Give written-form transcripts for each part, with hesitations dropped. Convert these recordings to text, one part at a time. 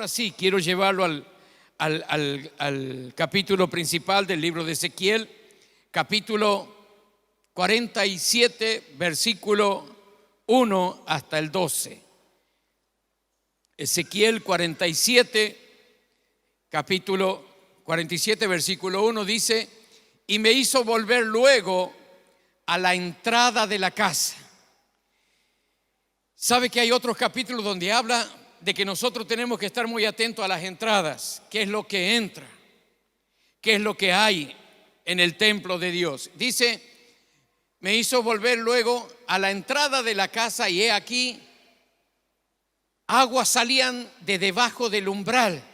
ahora sí, quiero llevarlo al capítulo principal del libro de Ezequiel, capítulo 47, versículo 1 hasta el 12. Ezequiel 47, capítulo 47, versículo 1 dice: y me hizo volver luego a la entrada de la casa. ¿Sabe que hay otros capítulos donde habla de que nosotros tenemos que estar muy atentos a las entradas? ¿Qué es lo que entra? ¿Qué es lo que hay en el templo de Dios? Dice: me hizo volver luego a la entrada de la casa, y he aquí, aguas salían de debajo del umbral.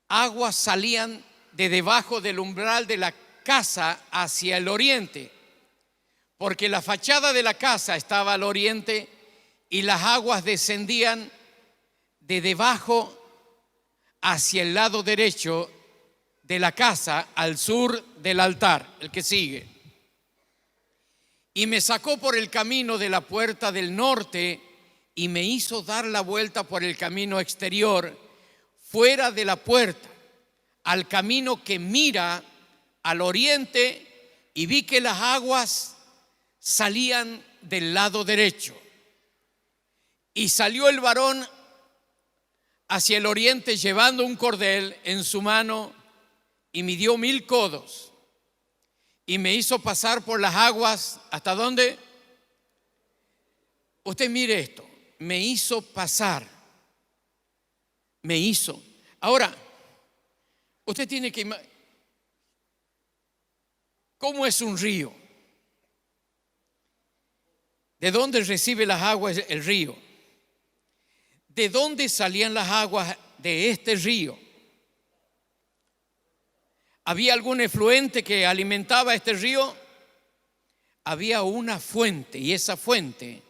Aguas salían de debajo del umbral de la casa hacia el oriente, porque la fachada de la casa estaba al oriente y las aguas descendían de debajo hacia el lado derecho de la casa, al sur del altar. El que sigue. Y me sacó por el camino de la puerta del norte y me hizo dar la vuelta por el camino exterior, fuera de la puerta, al camino que mira al oriente, y vi que las aguas salían del lado derecho. Y salió el varón hacia el oriente llevando un cordel en su mano, y midió 1000 codos. Y me hizo pasar por las aguas. ¿Hasta dónde? Usted mire esto. Me hizo pasar. Me hizo. Ahora, usted tiene que imaginar cómo es un río. ¿De dónde recibe las aguas el río? ¿De dónde salían las aguas de este río? ¿Había algún efluente que alimentaba este río? Había una fuente, y esa fuente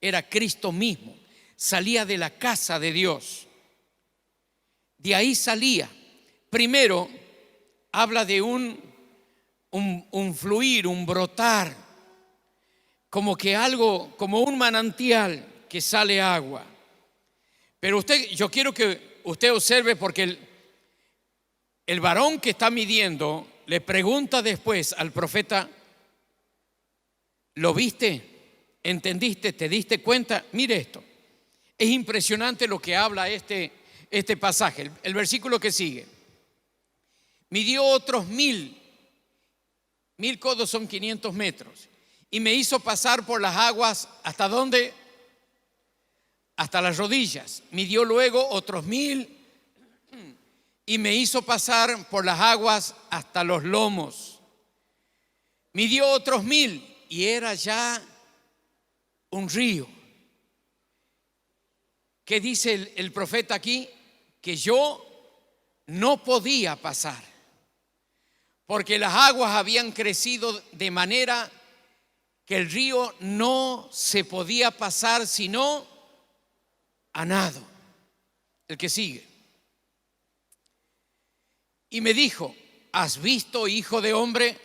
era Cristo mismo. Salía de la casa de Dios. De ahí salía. Primero habla de un fluir, un brotar, como que algo, como un manantial que sale agua. Pero yo quiero que usted observe, porque el varón que está midiendo le pregunta después al profeta: ¿lo viste? ¿Entendiste? ¿Te diste cuenta? Mire esto. Es impresionante lo que habla este pasaje. El versículo que sigue. Midió otros 1000 codos, son 500 metros. Y me hizo pasar por las aguas. ¿Hasta dónde? Hasta las rodillas. Midió luego otros 1000. Y me hizo pasar por las aguas hasta los lomos. Midió otros 1000 y era ya un río. ¿Qué dice el profeta aquí? Que yo no podía pasar, porque las aguas habían crecido de manera que el río no se podía pasar sino a nado. El que sigue. Y me dijo: ¿has visto, hijo de hombre?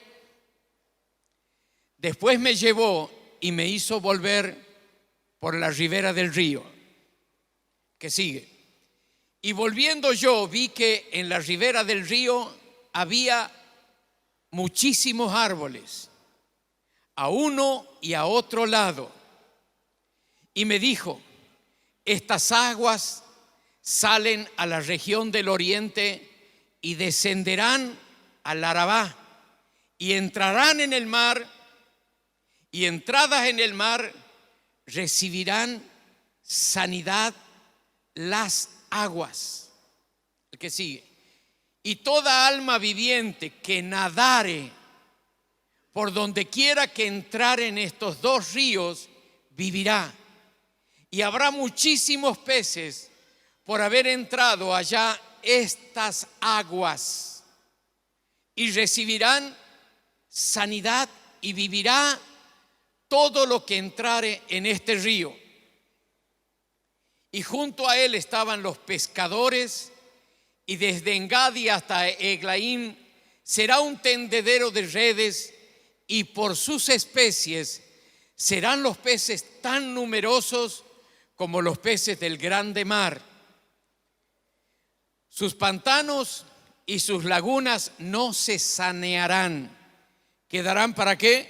Después me llevó y me hizo volver por la ribera del río. Que sigue. Y volviendo yo vi que en la ribera del río había muchísimos árboles, a uno y a otro lado. Y me dijo: estas aguas salen a la región del oriente y descenderán al Arabá y entrarán en el mar, y entradas en el mar recibirán sanidad las aguas. El que sigue. Y toda alma viviente que nadare por donde quiera que entrare en estos dos ríos vivirá. Y habrá muchísimos peces por haber entrado allá estas aguas, y recibirán sanidad, y vivirá todo lo que entrare en este río. Y junto a él estaban los pescadores, y desde Engadi hasta Eglaim será un tendedero de redes, y por sus especies serán los peces tan numerosos como los peces del grande mar. Sus pantanos y sus lagunas no se sanearán. ¿Quedarán para qué?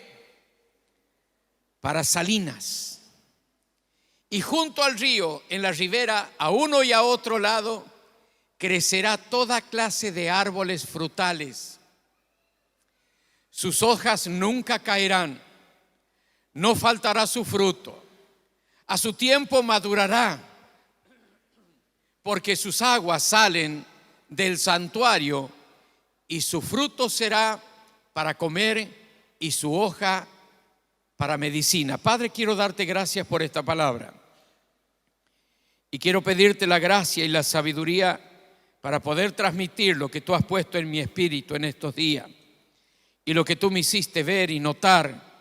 Para salinas. Y junto al río, en la ribera, a uno y a otro lado, crecerá toda clase de árboles frutales. Sus hojas nunca caerán, no faltará su fruto. A su tiempo madurará, porque sus aguas salen del santuario, y su fruto será para comer y su hoja para medicina. Padre, quiero darte gracias por esta palabra. Y quiero pedirte la gracia y la sabiduría para poder transmitir lo que tú has puesto en mi espíritu en estos días. Y lo que tú me hiciste ver y notar.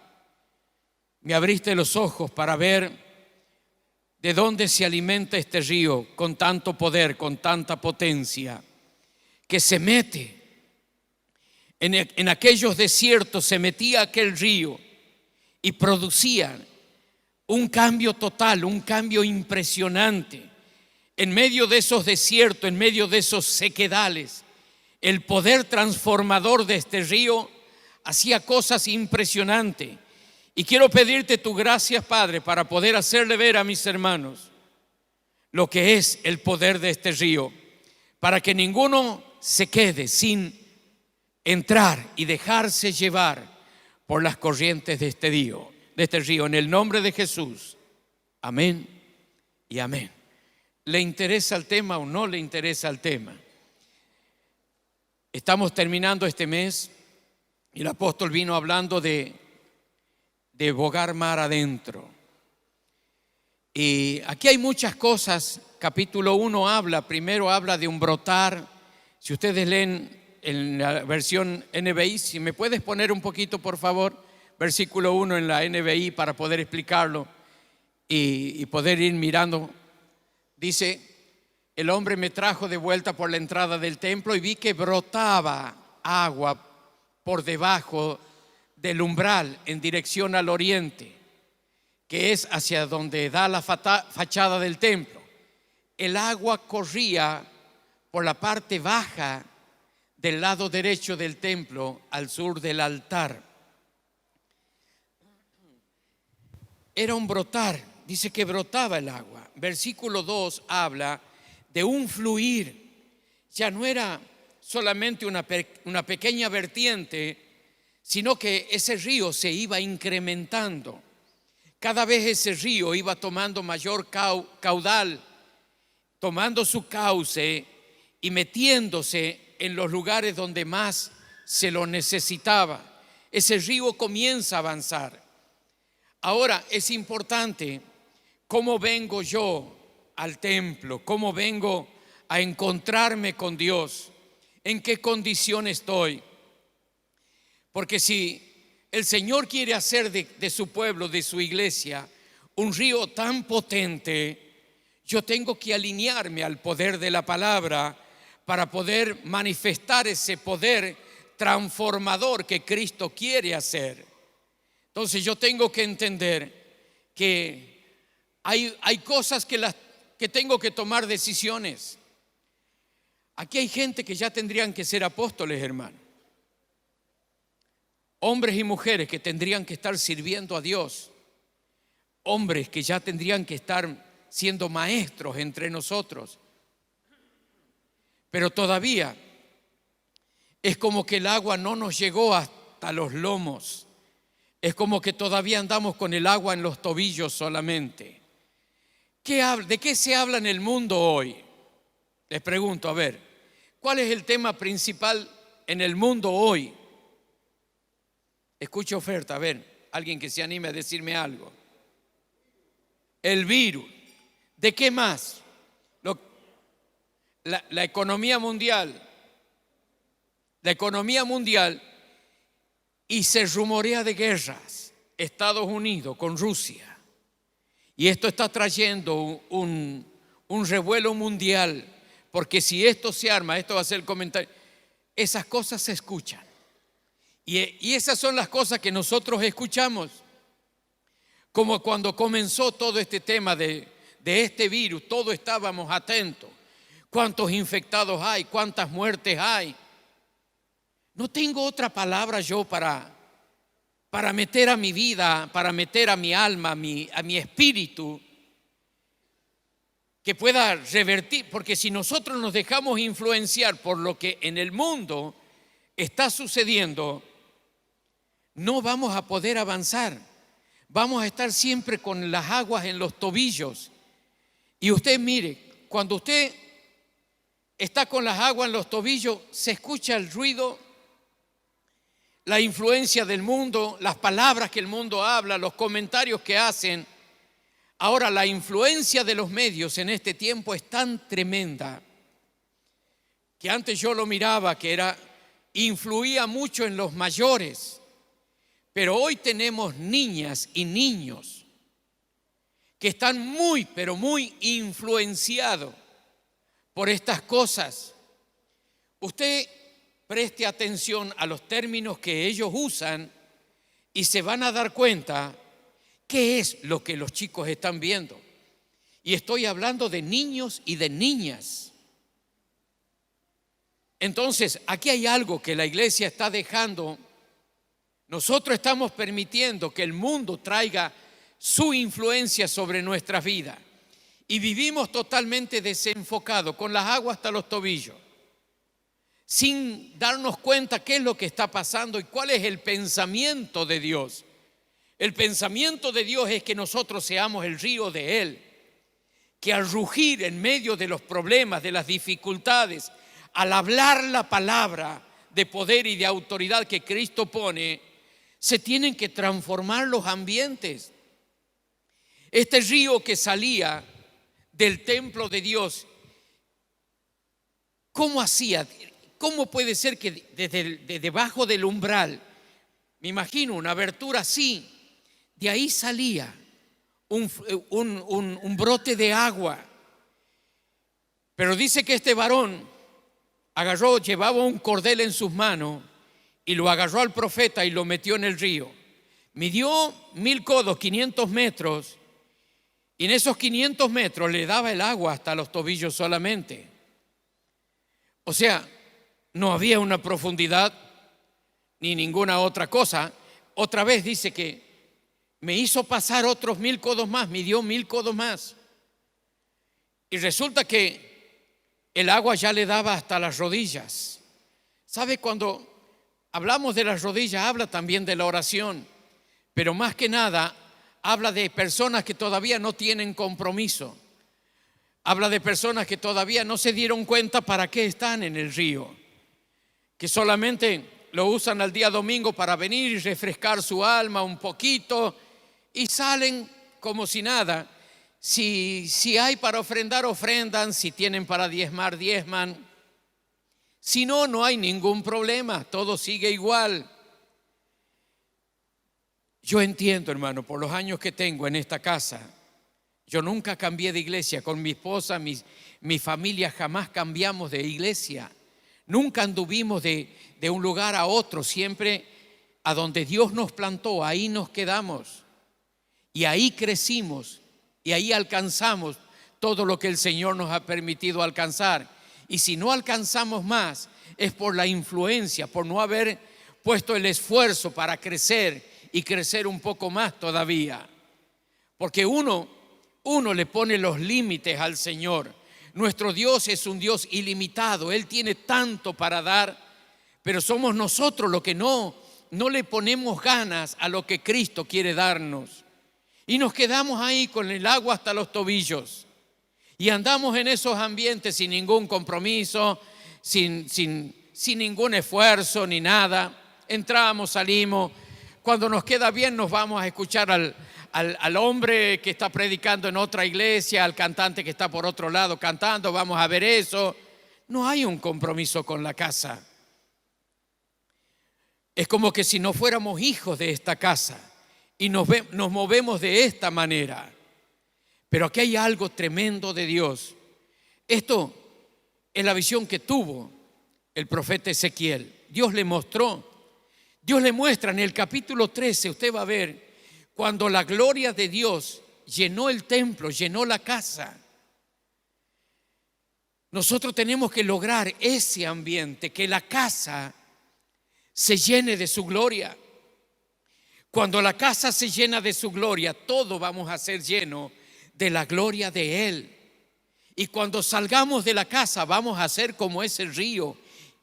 Me abriste los ojos para ver de dónde se alimenta este río con tanto poder, con tanta potencia, que se mete. En aquellos desiertos se metía aquel río y producía un cambio total, un cambio impresionante. En medio de esos desiertos, en medio de esos sequedales, el poder transformador de este río hacía cosas impresionantes. Y quiero pedirte tu gracia, Padre, para poder hacerle ver a mis hermanos lo que es el poder de este río, para que ninguno se quede sin entrar y dejarse llevar por las corrientes de este río, en el nombre de Jesús. Amén y amén. ¿Le interesa el tema o no le interesa el tema? Estamos terminando este mes y el apóstol vino hablando de bogar mar adentro. Y aquí hay muchas cosas. Capítulo 1 primero habla de un brotar. Si ustedes leen en la versión NBI, si me puedes poner un poquito, por favor, versículo 1 en la NBI para poder explicarlo y poder ir mirando. Dice: el hombre me trajo de vuelta por la entrada del templo y vi que brotaba agua por debajo del umbral en dirección al oriente, que es hacia donde da la fachada del templo. El agua corría por la parte baja del lado derecho del templo, al sur del altar. Era un brotar, dice que brotaba el agua. Versículo 2 habla de un fluir. Ya no era solamente una pequeña vertiente, sino que ese río se iba incrementando. Cada vez ese río iba tomando mayor caudal, tomando su cauce y metiéndose en los lugares donde más se lo necesitaba. Ese río comienza a avanzar. Ahora es importante cómo vengo yo al templo, cómo vengo a encontrarme con Dios, en qué condición estoy. Porque si el Señor quiere hacer de su pueblo, de su iglesia, un río tan potente, yo tengo que alinearme al poder de la palabra para poder manifestar ese poder transformador que Cristo quiere hacer. Entonces yo tengo que entender que hay cosas que tengo que tomar decisiones. Aquí hay gente que ya tendrían que ser apóstoles, hermano. Hombres y mujeres que tendrían que estar sirviendo a Dios. Hombres que ya tendrían que estar siendo maestros entre nosotros. Pero todavía es como que el agua no nos llegó hasta los lomos. Es como que todavía andamos con el agua en los tobillos solamente. ¿De qué se habla en el mundo hoy? Les pregunto, a ver, ¿cuál es el tema principal en el mundo hoy? Escucho oferta, a ver, alguien que se anime a decirme algo. El virus. ¿De qué más? La economía mundial. La economía mundial. Y se rumorea de guerras. Estados Unidos con Rusia. Y esto está trayendo un revuelo mundial. Porque si esto se arma, esto va a ser el comentario. Esas cosas se escuchan. Y esas son las cosas que nosotros escuchamos. Como cuando comenzó todo este tema de este virus, todos estábamos atentos. ¿Cuántos infectados hay? ¿Cuántas muertes hay? No tengo otra palabra yo para meter a mi vida, para meter a mi alma, a mi espíritu, que pueda revertir, porque si nosotros nos dejamos influenciar por lo que en el mundo está sucediendo, no vamos a poder avanzar. Vamos a estar siempre con las aguas en los tobillos. Y usted mire, cuando usted está con las aguas en los tobillos, se escucha el ruido, la influencia del mundo, las palabras que el mundo habla, los comentarios que hacen. Ahora, la influencia de los medios en este tiempo es tan tremenda que antes yo lo miraba que influía mucho en los mayores, pero hoy tenemos niñas y niños que están muy, pero muy influenciados por estas cosas. Usted preste atención a los términos que ellos usan y se van a dar cuenta qué es lo que los chicos están viendo. Y estoy hablando de niños y de niñas. Entonces, aquí hay algo que la iglesia está dejando. Nosotros estamos permitiendo que el mundo traiga su influencia sobre nuestra vida y vivimos totalmente desenfocados, con las aguas hasta los tobillos, sin darnos cuenta qué es lo que está pasando y cuál es el pensamiento de Dios. El pensamiento de Dios es que nosotros seamos el río de Él, que al rugir en medio de los problemas, de las dificultades, al hablar la palabra de poder y de autoridad que Cristo pone, se tienen que transformar los ambientes. Este río que salía del templo de Dios, ¿cómo hacía? ¿Cómo puede ser que desde debajo del umbral, me imagino una abertura así, de ahí salía un brote de agua? Pero dice que este varón llevaba un cordel en sus manos y lo agarró al profeta y lo metió en el río. Midió 1000 codos, 500 metros, y en esos 500 metros le daba el agua hasta los tobillos solamente. O sea, no había una profundidad ni ninguna otra cosa. Otra vez dice que me hizo pasar otros 1000 codos más, midió 1000 codos más. Y resulta que el agua ya le daba hasta las rodillas. ¿Sabe? Cuando hablamos de las rodillas, habla también de la oración, pero más que nada habla de personas que todavía no tienen compromiso. Habla de personas que todavía no se dieron cuenta para qué están en el río, que solamente lo usan al día domingo para venir y refrescar su alma un poquito y salen como si nada. Si hay para ofrendar, ofrendan. Si tienen para diezmar, diezman. Si no, no hay ningún problema, todo sigue igual. Yo entiendo, hermano, por los años que tengo en esta casa, yo nunca cambié de iglesia. Con mi esposa, mi familia jamás cambiamos de iglesia. Nunca anduvimos de un lugar a otro, siempre a donde Dios nos plantó, ahí nos quedamos. Y ahí crecimos y ahí alcanzamos todo lo que el Señor nos ha permitido alcanzar. Y si no alcanzamos más, es por la influencia, por no haber puesto el esfuerzo para crecer y crecer un poco más todavía. Porque uno le pone los límites al Señor. Nuestro Dios es un Dios ilimitado, Él tiene tanto para dar, pero somos nosotros los que no le ponemos ganas a lo que Cristo quiere darnos. Y nos quedamos ahí con el agua hasta los tobillos. Y andamos en esos ambientes sin ningún compromiso, sin ningún esfuerzo ni nada. Entramos, salimos. Cuando nos queda bien nos vamos a escuchar al hombre que está predicando en otra iglesia, al cantante que está por otro lado cantando, vamos a ver eso. No hay un compromiso con la casa. Es como que si no fuéramos hijos de esta casa y nos movemos de esta manera. Pero aquí hay algo tremendo de Dios. Esto es la visión que tuvo el profeta Ezequiel. Dios le mostró. Dios le muestra en el capítulo 13, usted va a ver, cuando la gloria de Dios llenó el templo, llenó la casa. Nosotros tenemos que lograr ese ambiente, que la casa se llene de su gloria. Cuando la casa se llena de su gloria, todo vamos a ser lleno de la gloria de Él. Y cuando salgamos de la casa, vamos a ser como ese río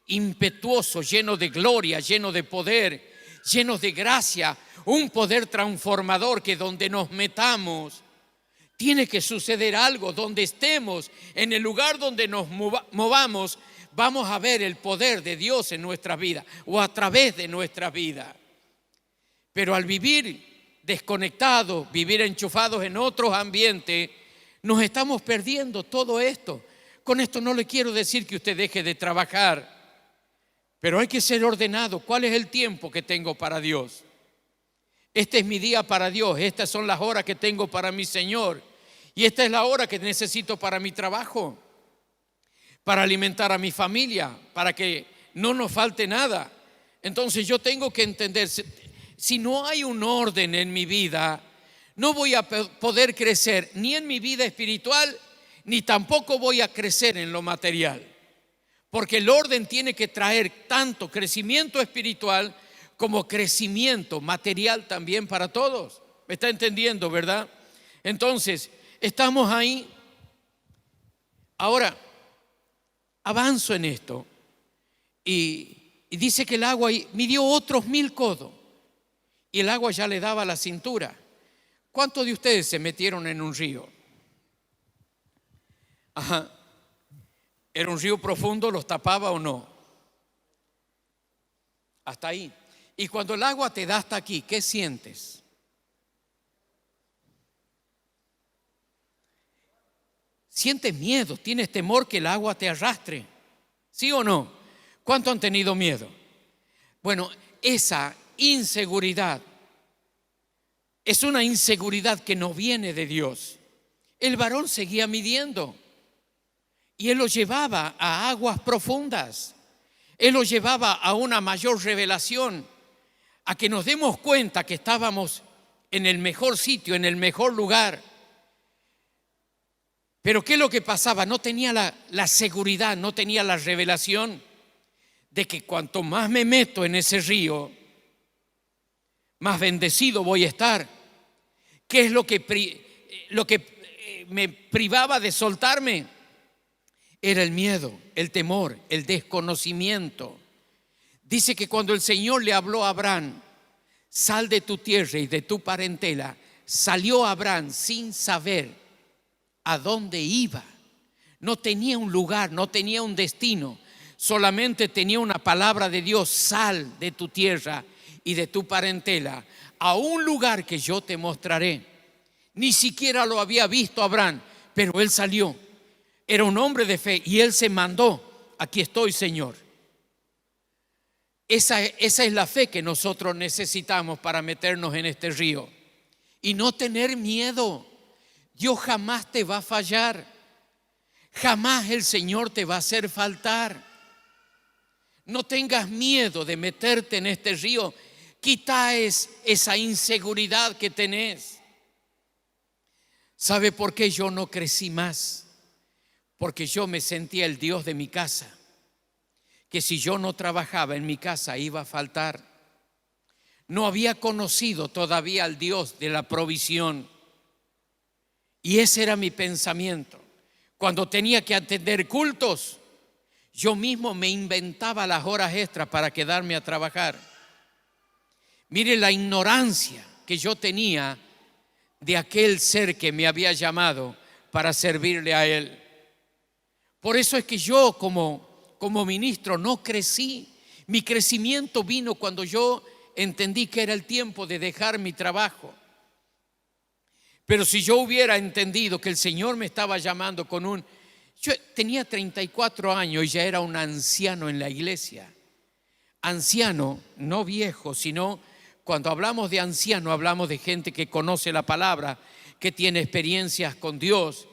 impetuoso, lleno de gloria, lleno de poder, lleno de gracia, un poder transformador que donde nos metamos, tiene que suceder algo. Donde estemos, en el lugar donde nos movamos, vamos a ver el poder de Dios en nuestra vida o a través de nuestra vida. Pero al vivir desconectados, vivir enchufados en otros ambientes, nos estamos perdiendo todo esto. Con esto no le quiero decir que usted deje de trabajar, pero hay que ser ordenado. ¿Cuál es el tiempo que tengo para Dios? Este es mi día para Dios. Estas son las horas que tengo para mi Señor. Y esta es la hora que necesito para mi trabajo, para alimentar a mi familia, para que no nos falte nada. Entonces yo tengo que entender, si no hay un orden en mi vida, no voy a poder crecer ni en mi vida espiritual, ni tampoco voy a crecer en lo material. Porque el orden tiene que traer tanto crecimiento espiritual como crecimiento material también para todos. ¿Me está entendiendo, verdad? Entonces, estamos ahí. Ahora, avanzo en esto. Y dice que el agua midió otros 1000 codos. Y el agua ya le daba a la cintura. ¿Cuántos de ustedes se metieron en un río? Ajá. ¿Era un río profundo? ¿Los tapaba o no? Hasta ahí. Y cuando el agua te da hasta aquí, ¿qué sientes? Sientes miedo, tienes temor que el agua te arrastre. ¿Sí o no? ¿Cuántos han tenido miedo? Bueno, esa inseguridad es una inseguridad que no viene de Dios. El varón seguía midiendo y él lo llevaba a aguas profundas. Él lo llevaba a una mayor revelación, a que nos demos cuenta que estábamos en el mejor sitio, en el mejor lugar. Pero ¿qué es lo que pasaba? No tenía la seguridad, no tenía la revelación de que cuanto más me meto en ese río, más bendecido voy a estar. ¿Qué es lo que me privaba de soltarme? Era el miedo, el temor, el desconocimiento. Dice que cuando el Señor le habló a Abraham, sal de tu tierra y de tu parentela, salió Abraham sin saber a dónde iba. No tenía un lugar, no tenía un destino, solamente tenía una palabra de Dios: sal de tu tierra y de tu parentela a un lugar que yo te mostraré. Ni siquiera lo había visto Abraham, pero él salió. Era un hombre de fe y él se mandó: aquí estoy, Señor. Esa es la fe que nosotros necesitamos para meternos en este río y no tener miedo. Dios jamás te va a fallar, jamás el Señor te va a hacer faltar. No tengas miedo de meterte en este río. Quita esa inseguridad que tenés. ¿Sabe por qué yo no crecí más? Porque yo me sentía el Dios de mi casa, que si yo no trabajaba en mi casa iba a faltar. No había conocido todavía al Dios de la provisión. Y ese era mi pensamiento. Cuando tenía que atender cultos, yo mismo me inventaba las horas extras para quedarme a trabajar. Mire la ignorancia que yo tenía de aquel ser que me había llamado para servirle a Él. Por eso es que yo como ministro no crecí. Mi crecimiento vino cuando yo entendí que era el tiempo de dejar mi trabajo. Pero si yo hubiera entendido que el Señor me estaba llamando yo tenía 34 años y ya era un anciano en la iglesia. Anciano, no viejo, sino cuando hablamos de anciano hablamos de gente que conoce la palabra, que tiene experiencias con Dios.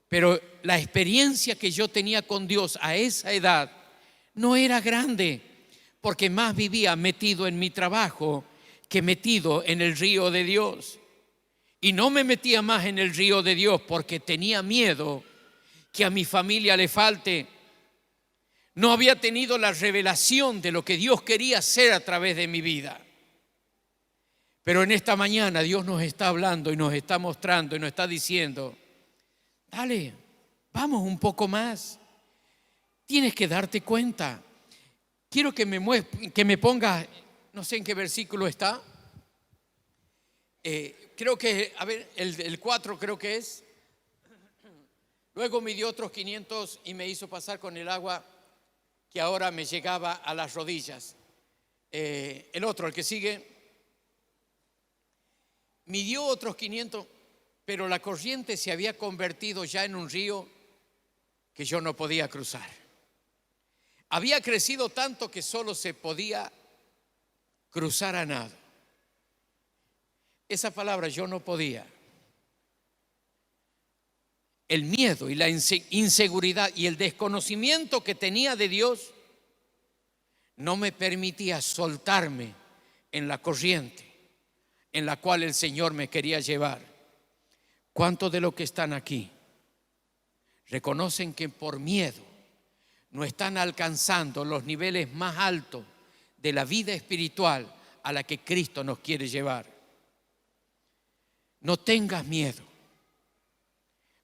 Pero la experiencia que yo tenía con Dios a esa edad no era grande, porque más vivía metido en mi trabajo que metido en el río de Dios. Y no me metía más en el río de Dios porque tenía miedo que a mi familia le falte. No había tenido la revelación de lo que Dios quería hacer a través de mi vida. Pero en esta mañana Dios nos está hablando y nos está mostrando y nos está diciendo: dale, vamos un poco más. Tienes que darte cuenta. Quiero que me pongas, no sé en qué versículo está. Creo que, a ver, el 4 creo que es. Luego me dio otros 500 y me hizo pasar con el agua que ahora me llegaba a las rodillas. El otro, el que sigue, midió otros 500, pero la corriente se había convertido ya en un río que yo no podía cruzar. Había crecido tanto que solo se podía cruzar a nado. Esa palabra, yo no podía. El miedo y la inseguridad y el desconocimiento que tenía de Dios no me permitía soltarme en la corriente en la cual el Señor me quería llevar. ¿Cuántos de los que están aquí reconocen que por miedo no están alcanzando los niveles más altos de la vida espiritual a la que Cristo nos quiere llevar? No tengas miedo.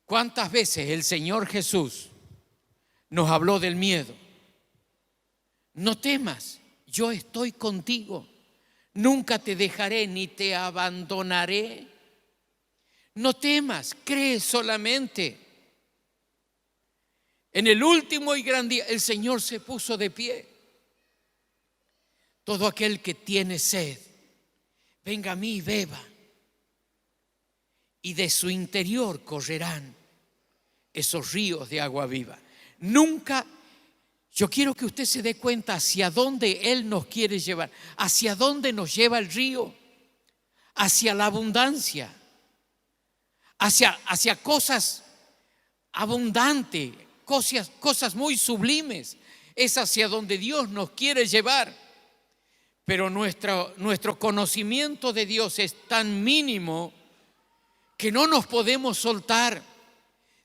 ¿Cuántas veces el Señor Jesús nos habló del miedo? No temas, yo estoy contigo. Nunca te dejaré ni te abandonaré. No temas, cree solamente. En el último y gran día el Señor se puso de pie. Todo aquel que tiene sed, venga a mí y beba. Y de su interior correrán esos ríos de agua viva. Nunca, yo quiero que usted se dé cuenta hacia dónde Él nos quiere llevar, hacia dónde nos lleva el río, hacia la abundancia, hacia cosas abundantes, cosas muy sublimes. Es hacia donde Dios nos quiere llevar. Pero nuestro conocimiento de Dios es tan mínimo que no nos podemos soltar.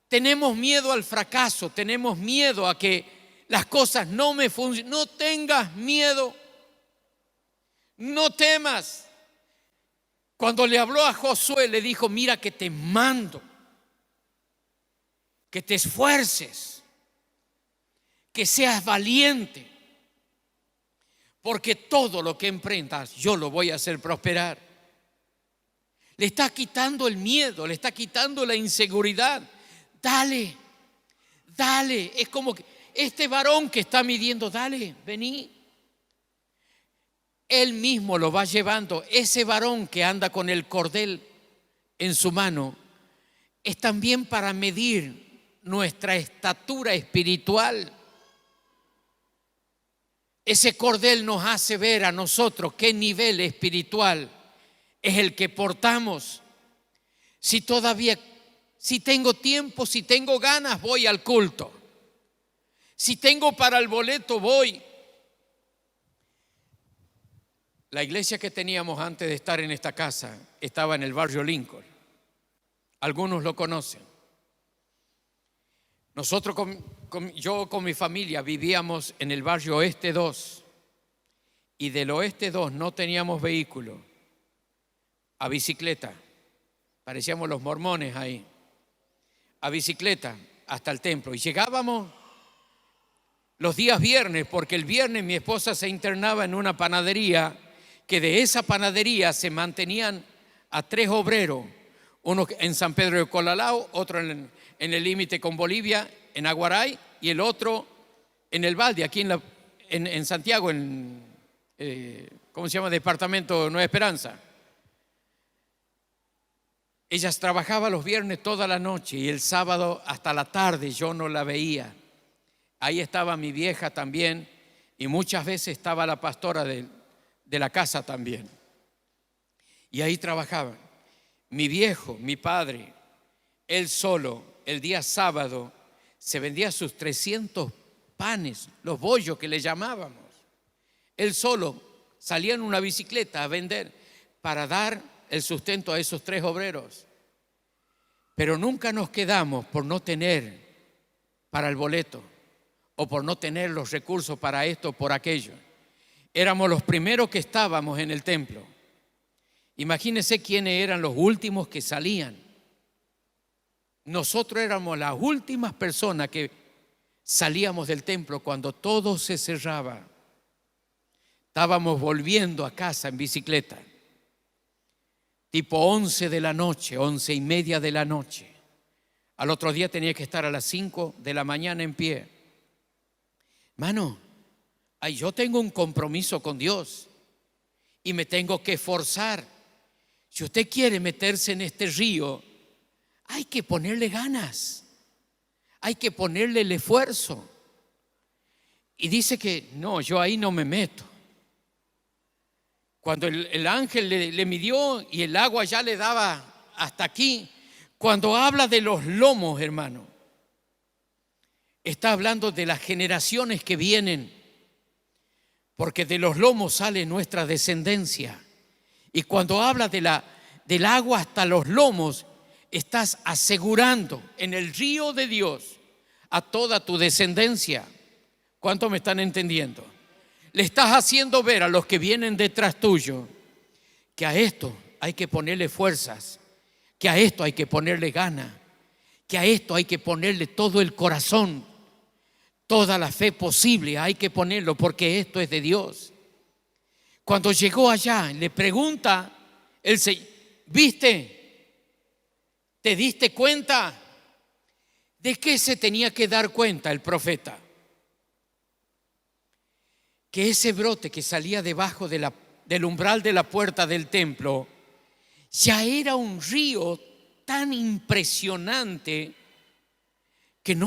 Tenemos miedo al fracaso, tenemos miedo a que las cosas no me funcionen. No tengas miedo, no temas. Cuando le habló a Josué, le dijo: mira que te mando, que te esfuerces, que seas valiente, porque todo lo que emprendas yo lo voy a hacer prosperar. Le está quitando el miedo, le está quitando la inseguridad. Dale, dale. Es como que este varón que está midiendo, dale, vení. Él mismo lo va llevando. Ese varón que anda con el cordel en su mano es también para medir nuestra estatura espiritual. Ese cordel nos hace ver a nosotros qué nivel espiritual es el que portamos. Si tengo tiempo, si tengo ganas, voy al culto. Si tengo para el boleto, voy. La iglesia que teníamos antes de estar en esta casa estaba en el barrio Lincoln. Algunos lo conocen. Nosotros, yo con mi familia vivíamos en el barrio Oeste 2 y del Oeste 2 no teníamos vehículo. A bicicleta, parecíamos los mormones ahí, a bicicleta hasta el templo. Y llegábamos los días viernes, porque el viernes mi esposa se internaba en una panadería, que de esa panadería se mantenían a 3 obreros, uno en San Pedro de Colalao, otro en el límite con Bolivia, en Aguaray, y el otro en el Balde, aquí en Santiago, ¿cómo se llama? Departamento Nueva Esperanza. Ellas trabajaban los viernes toda la noche y el sábado hasta la tarde yo no la veía. Ahí estaba mi vieja también y muchas veces estaba la pastora de la casa también. Y ahí trabajaban. Mi viejo, mi padre, él solo, el día sábado, se vendía sus 300 panes, los bollos que le llamábamos. Él solo salía en una bicicleta a vender para dar el sustento a esos 3 obreros. Pero nunca nos quedamos por no tener para el boleto o por no tener los recursos para esto o por aquello. Éramos los primeros que estábamos en el templo. Imagínense quiénes eran los últimos que salían. Nosotros éramos las últimas personas que salíamos del templo cuando todo se cerraba. Estábamos volviendo a casa en bicicleta, tipo 11 de la noche, 11:30 de la noche. Al otro día tenía que estar a las 5 de la mañana en pie. Hermano, yo tengo un compromiso con Dios y me tengo que esforzar. Si usted quiere meterse en este río, hay que ponerle ganas, hay que ponerle el esfuerzo. Y dice que no, yo ahí no me meto. Cuando el ángel le midió y el agua ya le daba hasta aquí, cuando habla de los lomos, hermano, está hablando de las generaciones que vienen, porque de los lomos sale nuestra descendencia. Y cuando habla del agua hasta los lomos, estás asegurando en el río de Dios a toda tu descendencia. ¿Cuánto me están entendiendo? Le estás haciendo ver a los que vienen detrás tuyo que a esto hay que ponerle fuerzas, que a esto hay que ponerle ganas, que a esto hay que ponerle todo el corazón, toda la fe posible hay que ponerlo, porque esto es de Dios. Cuando llegó allá, le pregunta el Señor: ¿viste? ¿Te diste cuenta? ¿De qué se tenía que dar cuenta el profeta? Que ese brote que salía debajo del umbral de la puerta del templo ya era un río tan impresionante que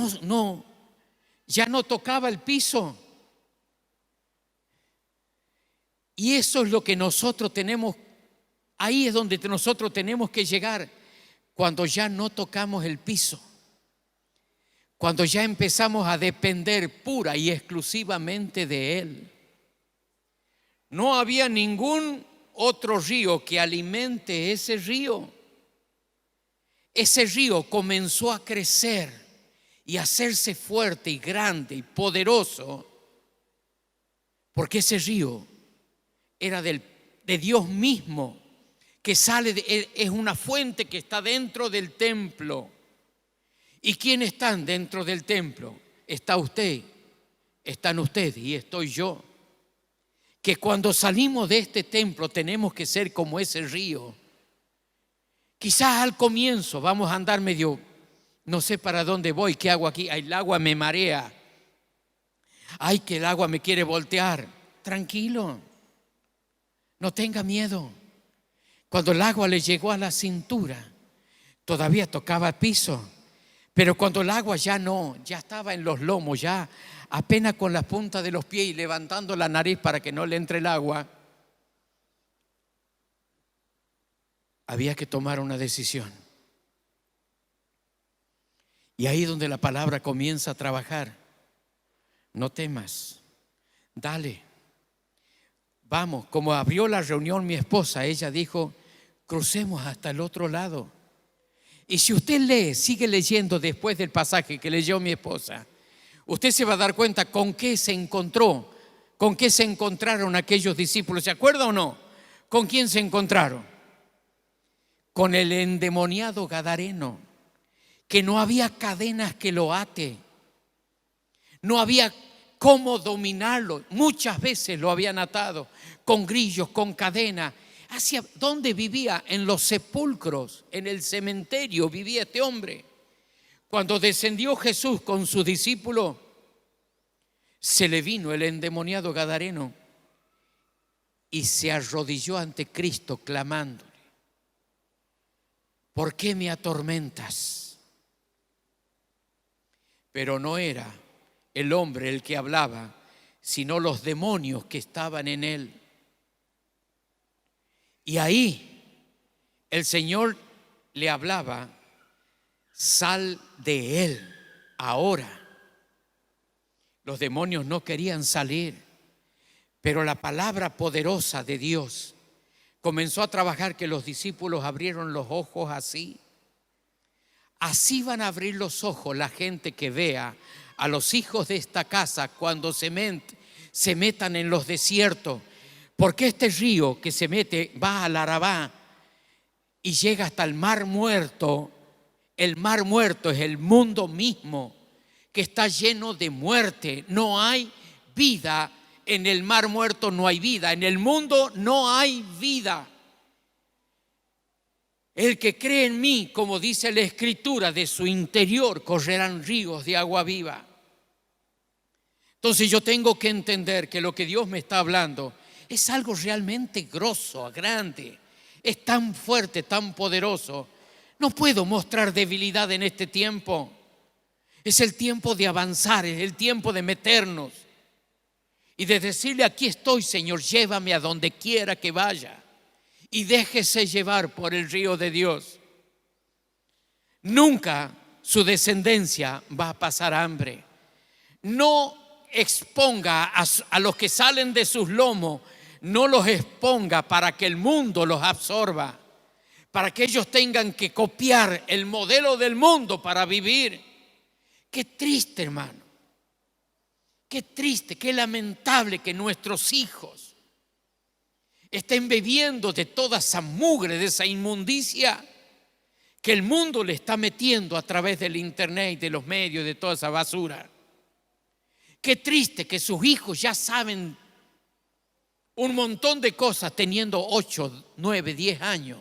ya no tocaba el piso. Y eso es lo que nosotros tenemos, ahí es donde nosotros tenemos que llegar, cuando ya no tocamos el piso, cuando ya empezamos a depender pura y exclusivamente de Él. No había ningún otro río que alimente ese río. Ese río comenzó a crecer y a hacerse fuerte y grande y poderoso, porque ese río era de Dios mismo, que sale es una fuente que está dentro del templo. ¿Y quiénes están dentro del templo? Está usted, están ustedes y estoy yo. Que cuando salimos de este templo tenemos que ser como ese río. Quizás al comienzo vamos a andar medio, no sé para dónde voy, qué hago aquí. Ay, el agua me marea. Ay, que el agua me quiere voltear. Tranquilo, no tenga miedo. Cuando el agua le llegó a la cintura, todavía tocaba el piso. Pero cuando el agua ya estaba en los lomos, ya apenas con la punta de los pies y levantando la nariz para que no le entre el agua, había que tomar una decisión. Y ahí es donde la palabra comienza a trabajar. No temas, dale. Vamos, como abrió la reunión mi esposa, ella dijo: crucemos hasta el otro lado. Y si usted lee, sigue leyendo después del pasaje que leyó mi esposa, usted se va a dar cuenta con qué se encontró, con qué se encontraron aquellos discípulos. ¿Se acuerda o no? ¿Con quién se encontraron? Con el endemoniado gadareno, que no había cadenas que lo ate, no había cómo dominarlo. Muchas veces lo habían atado con grillos, con cadenas. ¿Hacia dónde vivía? En los sepulcros, en el cementerio vivía este hombre. Cuando descendió Jesús con sus discípulos, se le vino el endemoniado gadareno y se arrodilló ante Cristo clamándole: ¿por qué me atormentas? Pero no era el hombre el que hablaba, sino los demonios que estaban en él. Y ahí el Señor le hablaba: sal de él ahora. Los demonios no querían salir, pero la palabra poderosa de Dios comenzó a trabajar, que los discípulos abrieron los ojos así. así van a abrir los ojos la gente que vea a los hijos de esta casa cuando se metan en los desiertos. Porque este río que se mete va al Arabá y llega hasta el Mar Muerto. El Mar Muerto es el mundo mismo que está lleno de muerte. No hay vida en el Mar Muerto, no hay vida. En el mundo no hay vida. El que cree en mí, como dice la Escritura, de su interior correrán ríos de agua viva. Entonces yo tengo que entender que lo que Dios me está hablando es algo realmente grosso, grande, es tan fuerte, tan poderoso. No puedo mostrar debilidad en este tiempo. Es el tiempo de avanzar, es el tiempo de meternos y de decirle: aquí estoy, Señor, llévame a donde quiera que vaya. Y déjese llevar por el río de Dios. Nunca su descendencia va a pasar hambre. No exponga a los que salen de sus lomos, no los exponga para que el mundo los absorba, para que ellos tengan que copiar el modelo del mundo para vivir. Qué triste, hermano. Qué triste, qué lamentable que nuestros hijos estén bebiendo de toda esa mugre, de esa inmundicia que el mundo le está metiendo a través del internet y de los medios, de toda esa basura. Qué triste que sus hijos ya saben un montón de cosas teniendo 8, 9, 10 años.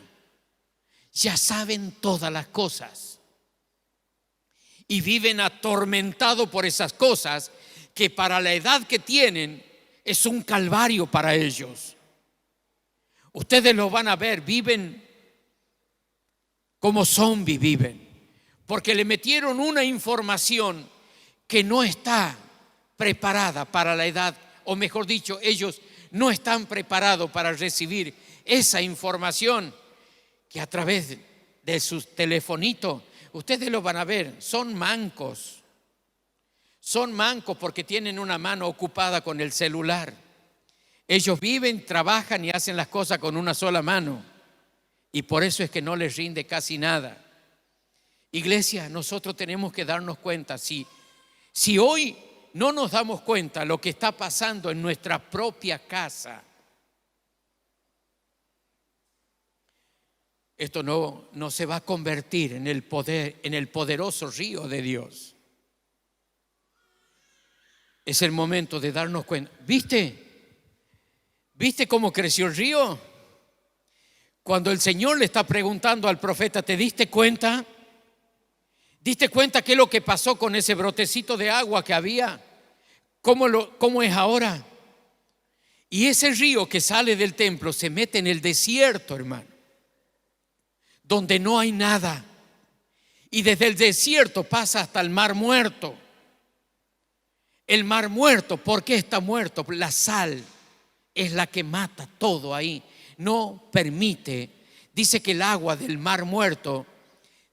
Ya saben todas las cosas y viven atormentados por esas cosas que para la edad que tienen es un calvario para ellos. Ustedes lo van a ver, viven como zombies, viven, porque le metieron una información que no está preparada para la edad, o mejor dicho, ellos no están preparados para recibir esa información que a través de sus telefonitos, ustedes lo van a ver, son mancos porque tienen una mano ocupada con el celular. Ellos viven, trabajan y hacen las cosas con una sola mano. Y por eso es que no les rinde casi nada. Iglesia, nosotros tenemos que darnos cuenta. Si hoy no nos damos cuenta lo que está pasando en nuestra propia casa, esto no se va a convertir en el poderoso río de Dios. Es el momento de darnos cuenta. ¿Viste cómo creció el río? Cuando el Señor le está preguntando al profeta: ¿te diste cuenta? ¿Diste cuenta qué es lo que pasó con ese brotecito de agua que había? ¿Cómo es ahora? Y ese río que sale del templo se mete en el desierto, hermano, donde no hay nada. Y desde el desierto pasa hasta el Mar Muerto. El Mar Muerto, ¿por qué está muerto? La sal es la que mata todo ahí. No permite. Dice que el agua del Mar Muerto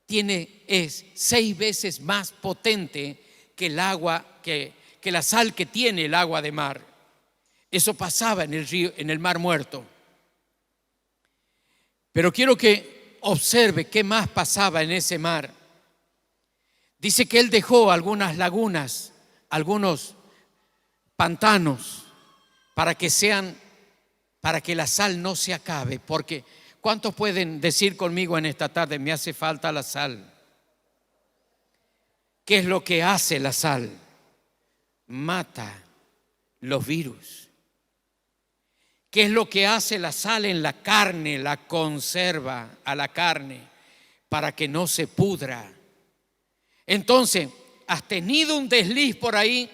es 6 veces más potente que el agua, que la sal que tiene el agua de mar. Eso pasaba en el río, en el Mar Muerto. Pero quiero que observe qué más pasaba en ese mar. Dice que él dejó algunas lagunas, algunos pantanos, para que la sal no se acabe. Porque ¿cuántos pueden decir conmigo en esta tarde: me hace falta la sal? ¿Qué es lo que hace la sal? Mata los virus. ¿Qué es lo que hace la sal en la carne? La conserva a la carne para que no se pudra. Entonces, ¿has tenido un desliz por ahí?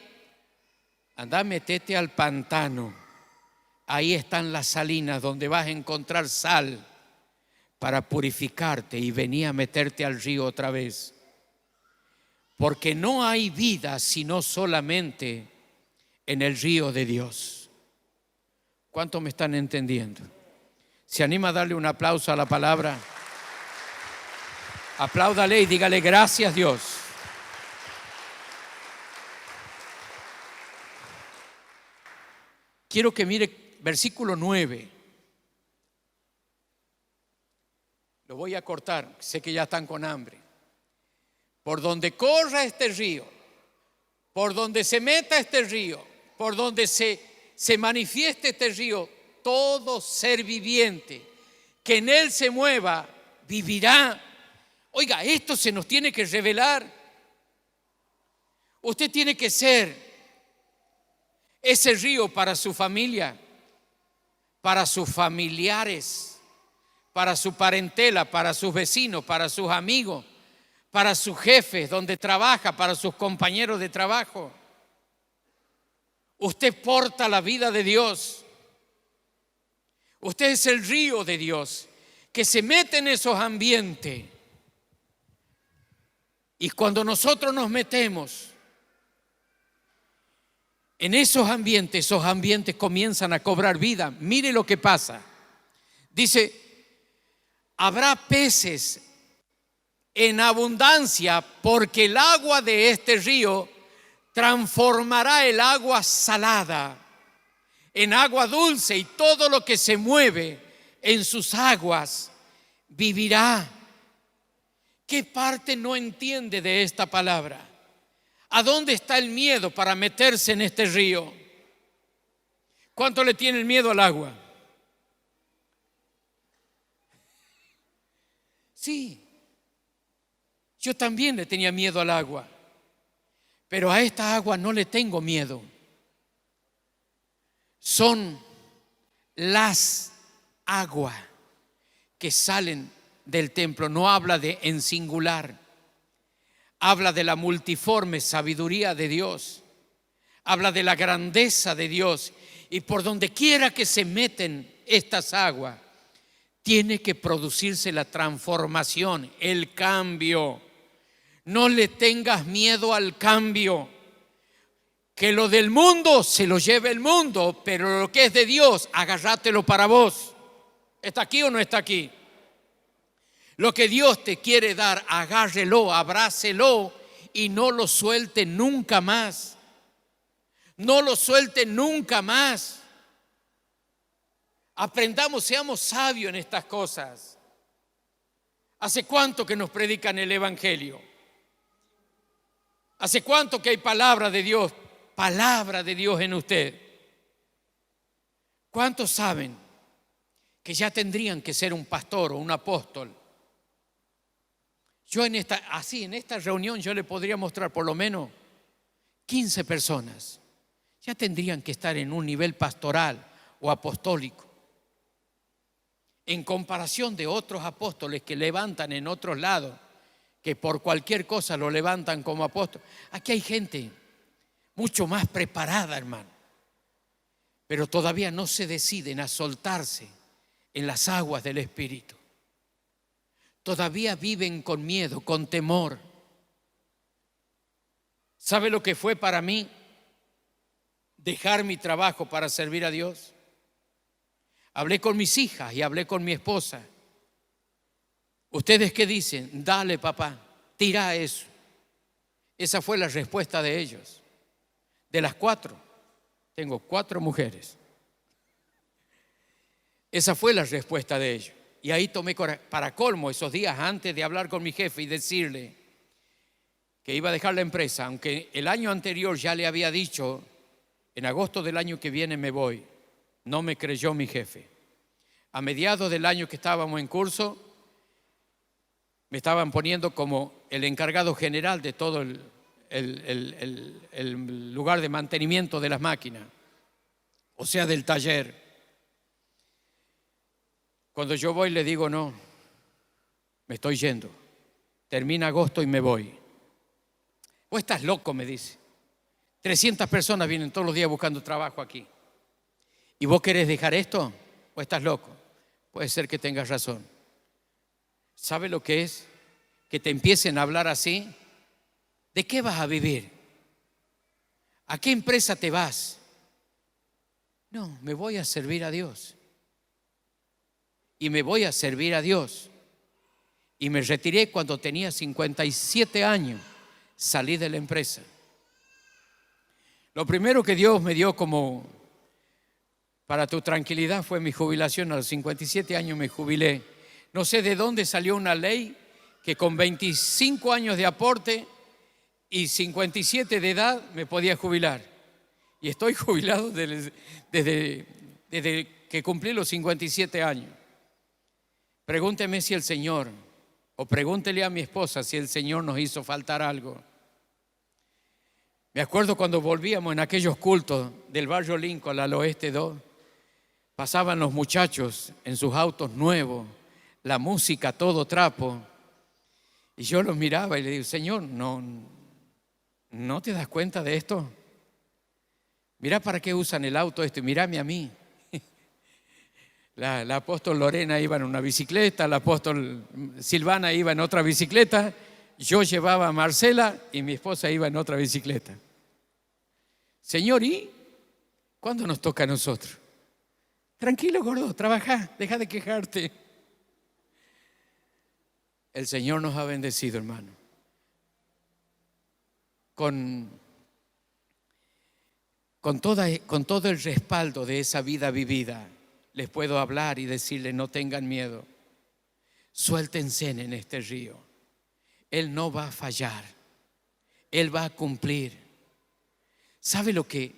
Anda, metete al pantano. Ahí están las salinas donde vas a encontrar sal para purificarte, y vení a meterte al río otra vez. Porque no hay vida sino solamente en el río de Dios. ¿Cuántos me están entendiendo? ¿Se anima a darle un aplauso a la palabra? Apláudale y dígale: gracias, Dios. Quiero que mire versículo 9. Lo voy a cortar, sé que ya están con hambre. por donde corra este río, por donde se meta este río, por donde se manifieste este río, todo ser viviente que en él se mueva, vivirá. Oiga, esto se nos tiene que revelar. Usted tiene que ser ese río para su familia, para sus familiares, para su parentela, para sus vecinos, para sus amigos, para sus jefes donde trabaja, para sus compañeros de trabajo. Usted porta la vida de Dios. Usted es el río de Dios que se mete en esos ambientes. Y cuando nosotros nos metemos en esos ambientes comienzan a cobrar vida. Mire lo que pasa. Dice, habrá peces en abundancia porque el agua de este río transformará el agua salada en agua dulce, y todo lo que se mueve en sus aguas vivirá. ¿Qué parte no entiende de esta palabra? ¿A dónde está el miedo para meterse en este río? ¿Cuánto le tiene el miedo al agua? Sí, yo también le tenía miedo al agua, pero a esta agua no le tengo miedo. Son las aguas que salen del templo. No habla de en singular, habla de la multiforme sabiduría de Dios, habla de la grandeza de Dios. Y por donde quiera que se meten estas aguas, tiene que producirse la transformación, el cambio. No le tengas miedo al cambio. Que lo del mundo se lo lleve el mundo, pero lo que es de Dios, agárratelo para vos. ¿Está aquí o no está aquí? Lo que Dios te quiere dar, agárrelo, abrácelo y no lo suelte nunca más. No lo suelte nunca más. Aprendamos, seamos sabios en estas cosas. ¿Hace cuánto que nos predican el Evangelio? ¿Hace cuánto que hay palabra de Dios? Palabra de Dios en usted. ¿Cuántos saben que ya tendrían que ser un pastor o un apóstol? Yo en esta reunión yo le podría mostrar por lo menos 15 personas. Ya tendrían que estar en un nivel pastoral o apostólico. En comparación de otros apóstoles que levantan en otros lados, que por cualquier cosa lo levantan como apóstol. Aquí hay gente mucho más preparada, hermano, pero todavía no se deciden a soltarse en las aguas del Espíritu. Todavía viven con miedo, con temor. ¿Sabe lo que fue para mí dejar mi trabajo para servir a Dios? Hablé con mis hijas y hablé con mi esposa. ¿Ustedes qué dicen? Dale, papá, tira eso. Esa fue la respuesta de ellos. De las 4, tengo 4 mujeres. Esa fue la respuesta de ellos. Y ahí tomé coraje. Para colmo, esos días antes de hablar con mi jefe y decirle que iba a dejar la empresa, aunque el año anterior ya le había dicho, en agosto del año que viene me voy, no me creyó mi jefe. A mediados del año que estábamos en curso, me estaban poniendo como el encargado general de todo el lugar de mantenimiento de las máquinas, o sea, del taller. Cuando yo voy le digo, no, me estoy yendo, termina agosto y me voy. Vos estás loco, me dice. 300 personas vienen todos los días buscando trabajo aquí. ¿Y vos querés dejar esto? ¿O estás loco? Puede ser que tengas razón. ¿Sabe lo que es? Que te empiecen a hablar así. ¿De qué vas a vivir? ¿A qué empresa te vas? No, me voy a servir a Dios. Y me voy a servir a Dios. Y me retiré cuando tenía 57 años. Salí de la empresa. Lo primero que Dios me dio como para tu tranquilidad fue mi jubilación. A los 57 años me jubilé. No sé de dónde salió una ley que con 25 años de aporte y 57 de edad me podía jubilar. Y estoy jubilado desde que cumplí los 57 años. Pregúnteme si el Señor, o pregúntele a mi esposa si el Señor nos hizo faltar algo. Me acuerdo cuando volvíamos en aquellos cultos del barrio Lincoln al Oeste 2, pasaban los muchachos en sus autos nuevos, la música todo trapo, y yo los miraba y le digo, Señor, ¿no te das cuenta de esto? Mira para qué usan el auto esto y mírame a mí. La apóstol Lorena iba en una bicicleta, la apóstol Silvana iba en otra bicicleta, yo llevaba a Marcela y mi esposa iba en otra bicicleta. Señor, ¿y cuándo nos toca a nosotros? Tranquilo, gordo, trabaja, deja de quejarte. El Señor nos ha bendecido, hermano, con todo el respaldo de esa vida vivida. Les puedo hablar y decirles, no tengan miedo, suéltense en este río. Él no va a fallar, Él va a cumplir. ¿Sabe lo que?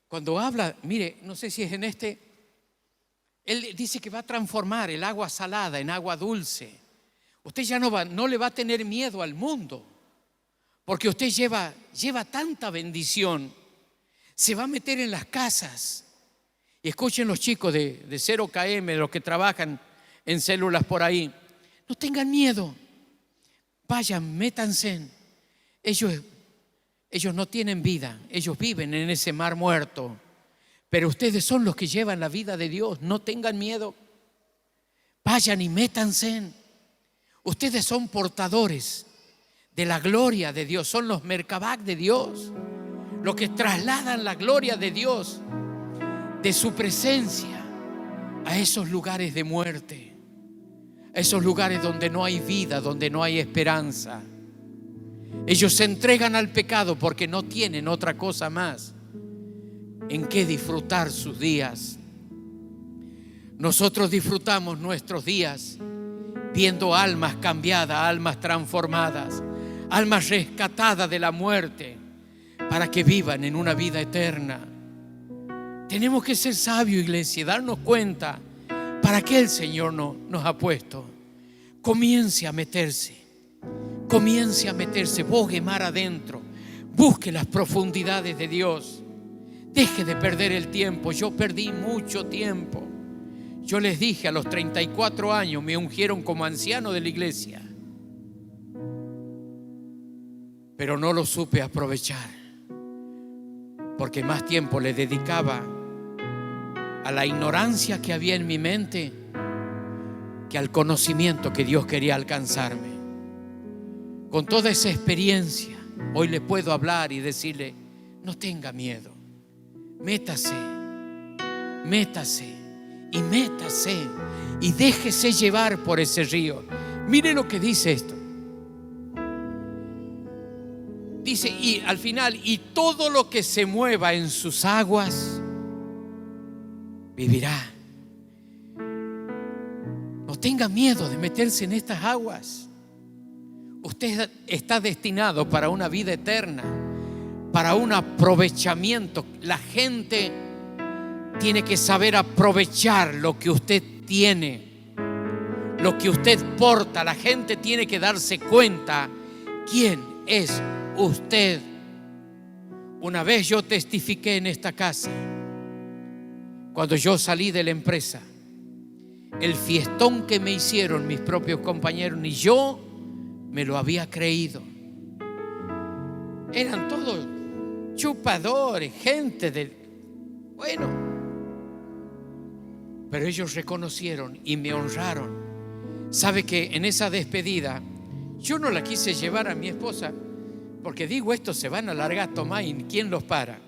Cuando habla, mire, no sé si es en Él dice que va a transformar el agua salada en agua dulce. Usted ya no le va a tener miedo al mundo, porque usted lleva tanta bendición. Se va a meter en las casas. Y escuchen los chicos de 0KM, los que trabajan en células por ahí. No tengan miedo. Vayan, métanse. Ellos no tienen vida. Ellos viven en ese mar muerto. Pero ustedes son los que llevan la vida de Dios. No tengan miedo. Vayan y métanse. Ustedes son portadores de la gloria de Dios. Son los Merkabah de Dios. Los que trasladan la gloria de Dios, de su presencia, a esos lugares de muerte, a esos lugares donde no hay vida, donde no hay esperanza. Ellos se entregan al pecado porque no tienen otra cosa más en que disfrutar sus días. Nosotros disfrutamos nuestros días viendo almas cambiadas, almas transformadas, almas rescatadas de la muerte para que vivan en una vida eterna. Tenemos que ser sabios, iglesia, y darnos cuenta para qué el Señor nos ha puesto. Comience a meterse, bogue mar adentro, busque las profundidades de Dios. Deje de perder el tiempo. Yo perdí mucho tiempo. Yo les dije, a los 34 años me ungieron como anciano de la iglesia, pero no lo supe aprovechar, porque más tiempo le dedicaba a la ignorancia que había en mi mente que al conocimiento que Dios quería alcanzarme. Con toda esa experiencia, hoy le puedo hablar y decirle, no tenga miedo, métase y déjese llevar por ese río. Mire lo que dice esto. Dice, y al final, y todo lo que se mueva en sus aguas vivirá. No tenga miedo de meterse en estas aguas. Usted está destinado para una vida eterna, para un aprovechamiento. La gente tiene que saber aprovechar lo que usted tiene, lo que usted porta. La gente tiene que darse cuenta quién es usted. Una vez yo testifiqué en esta casa, cuando yo salí de la empresa, el fiestón que me hicieron mis propios compañeros, ni yo me lo había creído. Eran todos chupadores, gente bueno, pero ellos reconocieron y me honraron. Sabe que en esa despedida yo no la quise llevar a mi esposa, porque digo, estos se van a largar, Tomás, ¿y quién los para?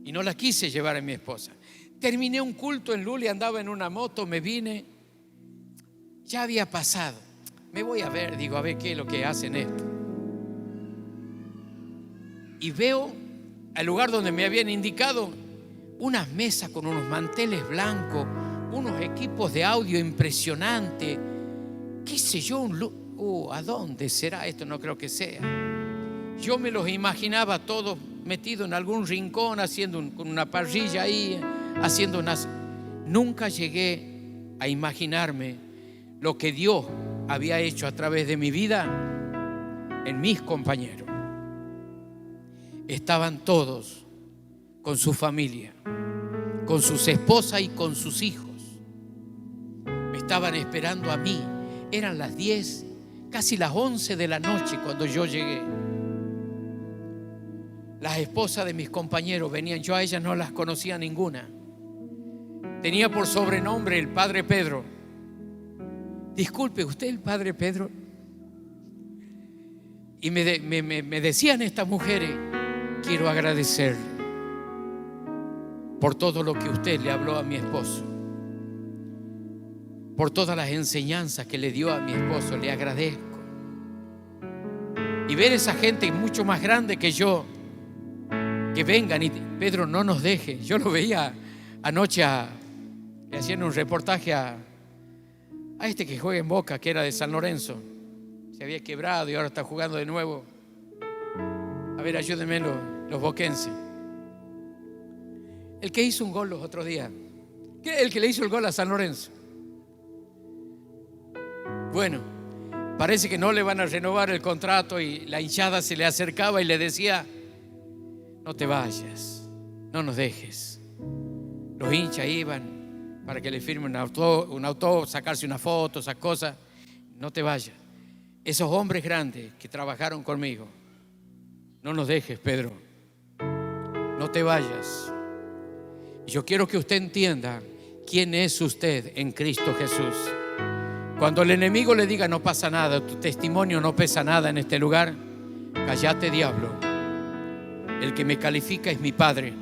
Y no la quise llevar a mi esposa. Terminé un culto en Luli, andaba en una moto, me vine, ya había pasado. Me voy a ver, digo, a ver qué es lo que hacen esto. Y veo al lugar donde me habían indicado unas mesas con unos manteles blancos, unos equipos de audio impresionantes, qué sé yo, ¿a dónde será esto? No creo que sea. Yo me los imaginaba todos metidos en algún rincón, con una parrilla ahí, haciendo unas... Nunca llegué a imaginarme lo que Dios había hecho a través de mi vida en mis compañeros. Estaban todos con su familia, con sus esposas y con sus hijos. Me estaban esperando a mí. Eran las 10, casi las 11 de la noche cuando yo llegué. Las esposas de mis compañeros venían. Yo a ellas no las conocía ninguna. Tenía por sobrenombre el Padre Pedro. Disculpe, ¿usted el Padre Pedro? Y me decían estas mujeres: quiero agradecerle por todo lo que usted le habló a mi esposo, por todas las enseñanzas que le dio a mi esposo. Le agradezco. Y ver esa gente mucho más grande que yo, que vengan y: Pedro, no nos deje. Yo lo veía anoche, le hacían un reportaje a este que juega en Boca, que era de San Lorenzo. Se había quebrado y ahora está jugando de nuevo. A ver, ayúdenme los boquenses. El que hizo un gol los otros días, el que le hizo el gol a San Lorenzo. Bueno, parece que no le van a renovar el contrato y la hinchada se le acercaba y le decía: no te vayas, no nos dejes. Los hinchas iban para que le firme un auto, sacarse una foto, esas cosas. No te vayas. Esos hombres grandes que trabajaron conmigo: no nos dejes, Pedro, no te vayas. Yo quiero que usted entienda quién es usted en Cristo Jesús. Cuando el enemigo le diga: no pasa nada, tu testimonio no pesa nada en este lugar, cállate, diablo. El que me califica es mi Padre.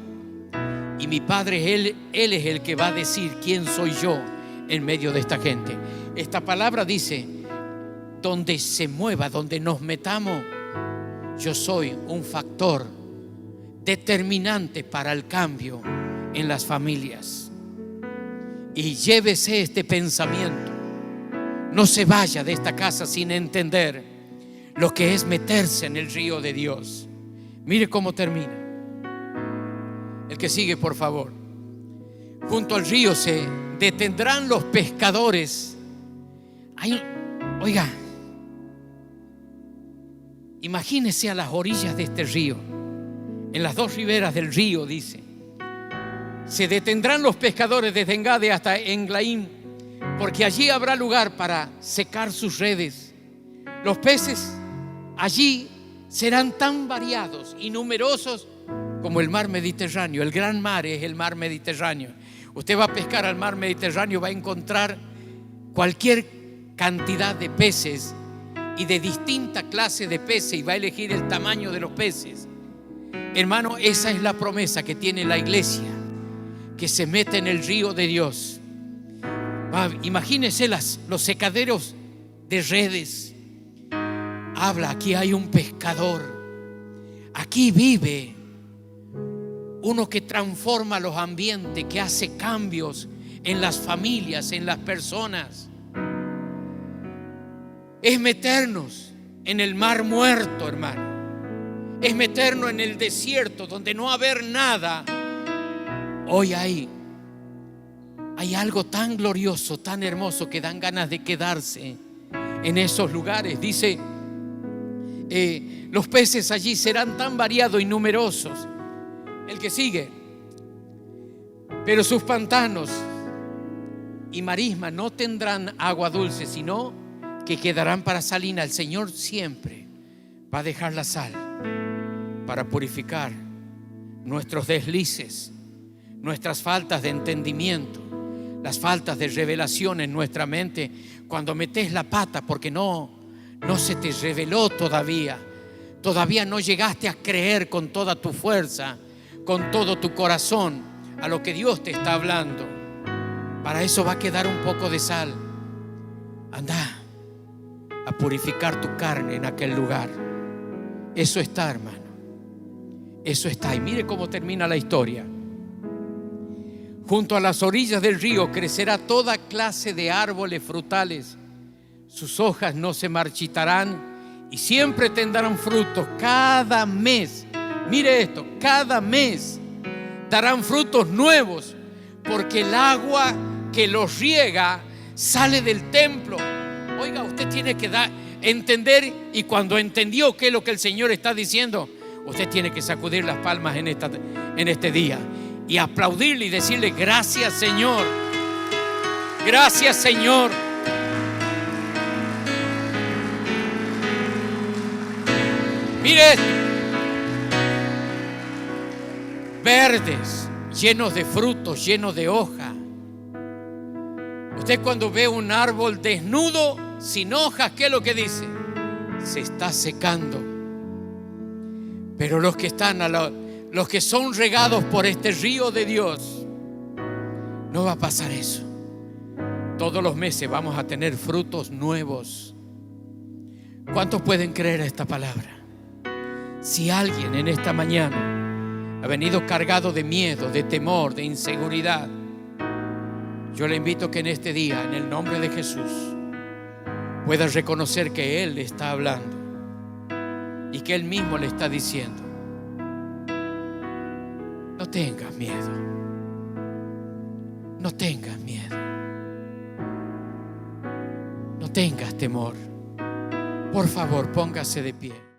Y mi Padre, Él es el que va a decir quién soy yo en medio de esta gente. Esta palabra dice: donde se mueva, donde nos metamos, yo soy un factor determinante para el cambio en las familias. Y llévese este pensamiento. No se vaya de esta casa sin entender lo que es meterse en el río de Dios. Mire cómo termina. El que sigue, por favor. Junto al río se detendrán los pescadores. Oiga, imagínese a las orillas de este río, en las dos riberas del río, dice: se detendrán los pescadores desde Engade hasta Englaín, porque allí habrá lugar para secar sus redes. Los peces allí serán tan variados y numerosos como el mar Mediterráneo. El gran mar es el mar Mediterráneo. Usted va a pescar al mar Mediterráneo, va a encontrar cualquier cantidad de peces y de distinta clase de peces, y va a elegir el tamaño de los peces. Hermano, esa es la promesa que tiene la iglesia, que se mete en el río de Dios. Imagínese los secaderos de redes. Aquí hay un pescador. Aquí vive uno que transforma los ambientes, que hace cambios en las familias, en las personas. Es meternos en el mar muerto, hermano. Es meternos en el desierto donde no va a haber nada. Hoy hay algo tan glorioso, tan hermoso, que dan ganas de quedarse en esos lugares. Dice: los peces allí serán tan variados y numerosos. El que sigue: pero sus pantanos y marismas no tendrán agua dulce, sino que quedarán para salina. El Señor siempre va a dejar la sal para purificar nuestros deslices, nuestras faltas de entendimiento, las faltas de revelación en nuestra mente. Cuando metes la pata porque no se te reveló todavía no llegaste a creer con toda tu fuerza, con todo tu corazón a lo que Dios te está hablando. Para eso va a quedar un poco de sal. Anda a purificar tu carne en aquel lugar. Eso está, hermano. Eso está. Y mire cómo termina la historia. Junto a las orillas del río crecerá toda clase de árboles frutales. sus hojas no se marchitarán y siempre tendrán frutos cada mes. Mire esto, cada mes darán frutos nuevos, porque el agua que los riega sale del templo. Oiga, usted tiene que entender, y cuando entendió qué es lo que el Señor está diciendo, usted tiene que sacudir las palmas en este día y aplaudirle y decirle: gracias, Señor. Gracias, Señor. Mire esto. Verdes, llenos de frutos, llenos de hoja. Usted cuando ve un árbol desnudo, sin hojas, ¿qué es lo que dice? Se está secando. Pero los que son regados por este río de Dios, no va a pasar eso. Todos los meses vamos a tener frutos nuevos. ¿Cuántos pueden creer a esta palabra? Si alguien en esta mañana ha venido cargado de miedo, de temor, de inseguridad, yo le invito que en este día, en el nombre de Jesús, pueda reconocer que Él le está hablando y que Él mismo le está diciendo: no tengas miedo, no tengas miedo, no tengas temor. Por favor, póngase de pie.